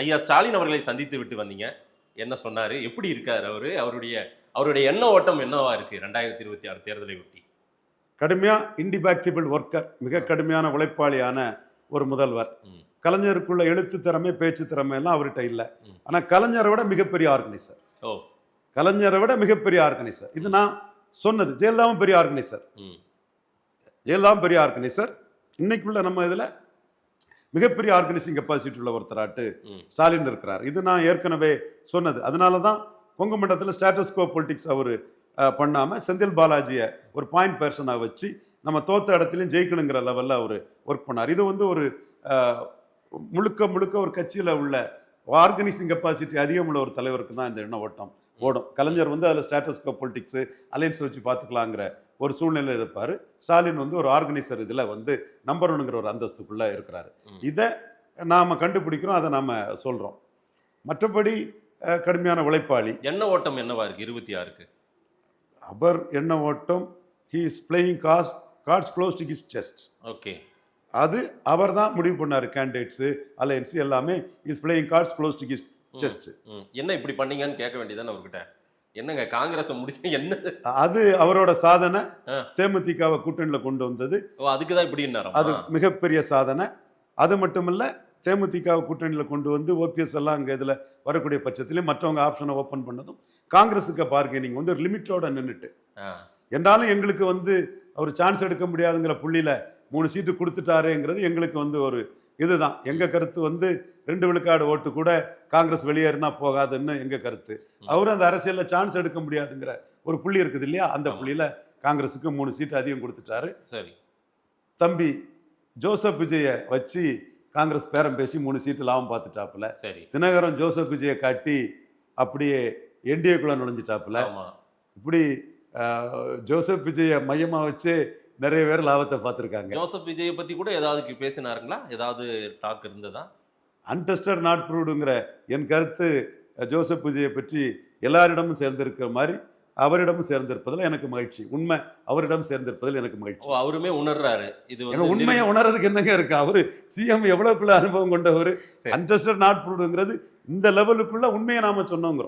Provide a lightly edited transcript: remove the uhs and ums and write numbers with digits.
ஐயா ஸ்டாலின் அவர்களை சந்தித்து விட்டு வந்தீங்க. என்ன சொன்னாரு? எப்படி இருக்காரு அவரு? அவருடைய எண்ண ஓட்டம் என்னவா இருக்கு 2026 தேர்தலை ஒட்டி? கடுமையா இண்டிபேக்டிபிள் ஒர்க்கர், மிக கடுமையான உழைப்பாளியான ஒரு முதல்வர். கலைஞருக்குள்ள எழுத்து திறமை, பேச்சு திறமை எல்லாம் அவர்கிட்ட இல்லை. ஆனா கலைஞரை விட மிகப்பெரிய ஆர்கனைசர். கலைஞரை விட மிகப்பெரிய ஆர்கனைசர். இது நான் சொன்னது. ஜெயலலிதாவும் பெரிய ஆர்கனைசர். ஜெயலலிதாவும் பெரிய ஆர்கனைசர். இன்னைக்குள்ள நம்ம இதுல மிகப்பெரிய ஆர்கனைசிங் கெப்பாசிட்டி உள்ள ஒருத்தராட்டு ஸ்டாலின் இருக்கிறார். இது நான் ஏற்கனவே சொன்னது. அதனாலதான் கொங்கு மண்டலத்தில் ஸ்டேட்டஸ் கோ பொலிட்டிக்ஸ் அவர் பண்ணாம செந்தில் பாலாஜியை ஒரு பாயிண்ட் பர்சனா வச்சு நம்ம தோத்த இடத்துலையும் ஜெயிக்கணுங்கிற லெவல்ல அவர் ஒர்க் பண்ணார். இது வந்து ஒரு முழுக்க முழுக்க ஒரு கட்சியில உள்ள ஆர்கனைசிங் கெப்பாசிட்டி அதிகம் உள்ள ஒரு தலைவருக்கு தான் இந்த எண்ண ஓட்டம் ஓடும். கலைஞர் வந்து அதில் ஸ்டேட்டஸ் கோ பொலிட்டிக்ஸ் அலைன்ஸ் வச்சு பார்த்துக்கலாங்கிற ஒரு சூழ்நிலை இருப்பார். ஸ்டாலின் வந்து ஒரு ஆர்கனைசர் இதில் வந்து நம்பர் ஒன்னுங்கிற ஒரு அந்தஸ்துக்குள்ள இருக்கிறாரு. இதை நாம கண்டுபிடிக்கிறோம், அதை நாம சொல்றோம். மற்றபடி கடுமையான உழைப்பாளி. எண்ண ஓட்டம் என்னவா இருக்கு 26க்கு? அவர் எண்ண ஓட்டம், he is playing cards close to his chest. Okay, அது அவர் தான் முடிவு பண்ணாரு. கேண்டிடேட்ஸ் அலையன்ஸ் எல்லாமே is playing cards close to his chest. என்ன இப்படி பண்ணீங்கன்னு கேட்க வேண்டியதானே அவர்கிட்ட. என்னங்க காங்கிரஸ் முடிச்சு என்ன? அது அவரோட சாதனை. தேமுதிகவை கூட்டணியில கொண்டு வந்தது. அதுக்குதான் இப்படி அது மிகப்பெரிய சாதனை. அது மட்டும் இல்ல, தேமுதிகவை கூட்டணியில கொண்டு வந்து ஓபிஎஸ் எல்லாம் அங்க இதுல வரக்கூடிய பட்சத்திலேயே மற்றவங்க ஆப்ஷனை ஓபன் பண்ணதும் காங்கிரஸுக்கு பார்கெனிங் வந்து ஒரு லிமிட்டோட நின்றுட்டு, என்றாலும் எங்களுக்கு வந்து அவர் சான்ஸ் எடுக்க முடியாதுங்கிற புள்ளியில 3 சீட்டு கொடுத்துட்டாருங்கிறது எங்களுக்கு வந்து ஒரு இதுதான். எங்க கருத்து வந்து 2 விழுக்காடு ஓட்டு கூட காங்கிரஸ் வெளியேறினா போகாதுன்னு எங்க கருத்து. அவரு அந்த அரசியல்ல சான்ஸ் எடுக்க முடியாதுங்கிற ஒரு புள்ளி இருக்குது இல்லையா, அந்த புள்ளியில காங்கிரஸுக்கு 3 சீட்டு அதிகம் கொடுத்துட்டாரு. சரி, தம்பி ஜோசப் விஜய வச்சு காங்கிரஸ் பேரம் பேசி 3 சீட்டு லாபம் பார்த்துட்டாப்புல. சரி, தினகரன் ஜோசப் விஜய காட்டி அப்படியே என்டிஏக்குள்ள நுழைஞ்சிட்டாப்புல. இப்படி ஜோசப் விஜய மையமா வச்சு நிறைய பேர் லாபத்தை பார்த்துருக்காங்க. ஜோசப் விஜயை பத்தி கூட ஏதாவது பேசினாருங்களா? ஏதாவது டாக் இருந்ததா? அன்டெஸ்டட் நாட் ப்ரூவ்டுங்கிற என் கருத்து ஜோசப் விஜயை பற்றி எல்லாரிடமும் சேர்ந்திருக்கிற மாதிரி அவரிடமும் சேர்ந்திருப்பதில் எனக்கு மகிழ்ச்சி. உண்மை அவரிடம் சேர்ந்திருப்பதில் எனக்கு மகிழ்ச்சி. அவருமே உணர்றாரு. இது உண்மையை உணர்றதுக்கு என்னங்க இருக்கு? அவரு சிஎம் எவ்வளவுக்குள்ள அனுபவம் கொண்டவர். அன்டெஸ்டட் நாட் ப்ரூவ்டுங்கிறது இந்த லெவலுக்குள்ள உண்மையை நாம சொன்னோங்கிறோம்.